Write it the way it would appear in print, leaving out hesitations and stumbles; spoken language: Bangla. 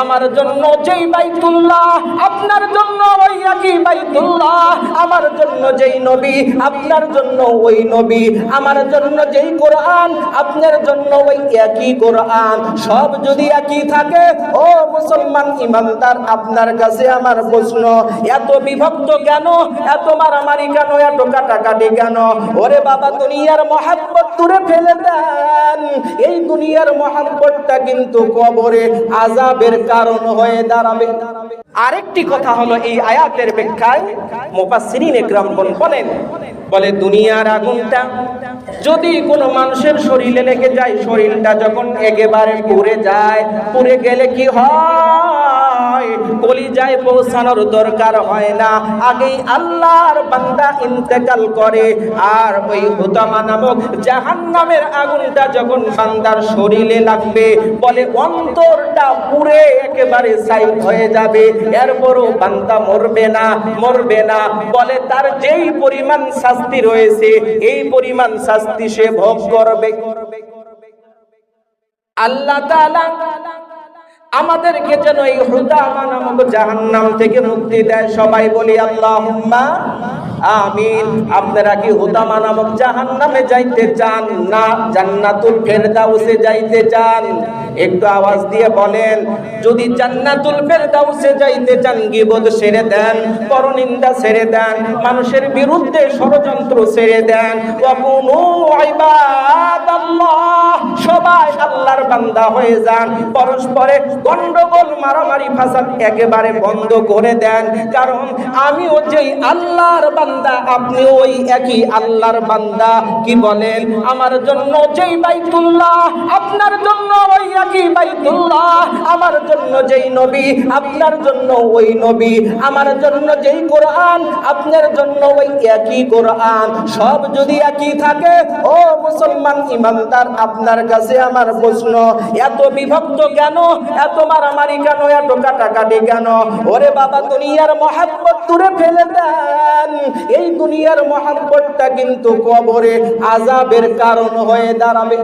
আমার জন্য যেই বাইতুল্লাহ, আপনার জন্য ওই একই বাইতুল্লাহ। আমার জন্য যেই নবী, আপনার জন্য ওই নবী। আমার জন্য যেই কোরআন, আপনার জন্য ওই একই কোরআন। সব যদি একই থাকে, ও মুসলমান ইমানদার, আপনার কাছে আমার প্রশ্ন, এত বিভক্ত কেন? এত মারামারি কেন? এত কাটাকাটি কেন? ওরে বাবা, দুনিয়ার মহাব্বত দূরে ফেলে দেন। এই দুনিয়ার মহাব্বতটা কিন্তু কবরে আযাবের কারণ হয়ে দাঁড়াবে। আরেকটি কথা হলো, এই আয়াতের ব্যাখ্যায় মুফাসসিরিন ইকরাম বলে দুনিয়ার আগুনটা যদি কোনো মানুষের শরীরে লেগে যায়, শরীরটা যখন একেবারে পুড়ে যায়, পুড়ে গেলে কি হয়? কলিজায় পৌঁছানোর দরকার হয় না, আগেই আল্লাহর বান্দা ইন্তেকাল করে। আর ওই হুতামা নামক জাহান্নামের আগুনটা যখন বান্দার শরীরে লাগবে, বলে অন্তরটা পুড়ে একেবারে ছাই হয়ে যাবে। এরপরও বান্দা মরবে না। বলে তার যেই পরিমাণ শাস্তি রয়েছে, এই পরিমাণ শাস্তি সে ভোগ করবে। আল্লাহ তাআলা আমাদেরকে যেন এই হুতামা নামক জাহান্নাম থেকে মুক্তি দেয়। সবাই বলি আল্লাহুম্মা আমিন। আপনারা কি হুতামা নামক জাহান্নামে যাইতে চান, না জান্নাতুল ফেরদাউসে যাইতে চান? একটু আওয়াজ দিয়ে বলেন। যদি জান্নাতুল ফেরদাউসে যাইতে চান, গীবত ছেড়ে দেন, পরনিন্দা ছেড়ে দেন, মানুষের বিরুদ্ধে ষড়যন্ত্র ছেড়ে দেন। ওয়াকুনু ইবাদাল্লাহ, সবাই আল্লাহর বান্দা হয়ে যান। পরস্পরে গন্ডগোল, মারামারি, ফাসাদ একেবারে বন্ধ করে দেন। কারণ আমিও যেই আল্লাহর বান্দা, আপনিও ওই একই আল্লাহর বান্দা। কি বলেন? আমার জন্য যেই বাইতুল্লাহ, আপনার জন্য ওই একই বাইতুল্লাহ। আমার জন্য যেই নবী, আপনার জন্য ওই নবী। আমার জন্য যেই কোরআন, আপনার জন্য ওই একই কোরআন। সব যদি একই থাকে, ও মুসলমান ইমানদার, আপনার কাছে আমার প্রশ্ন, এত বিভক্ত কেন? এত মারামারি কেন? এত কাটাকাটি কেন? ওরে বাবা, দুনিয়ার মহাব্বত দূরে ফেলে দেন। এই দুনিয়ার মহাব্বতটা কিন্তু কবরে আযাবের কারণ হয়ে দাঁড়াবে।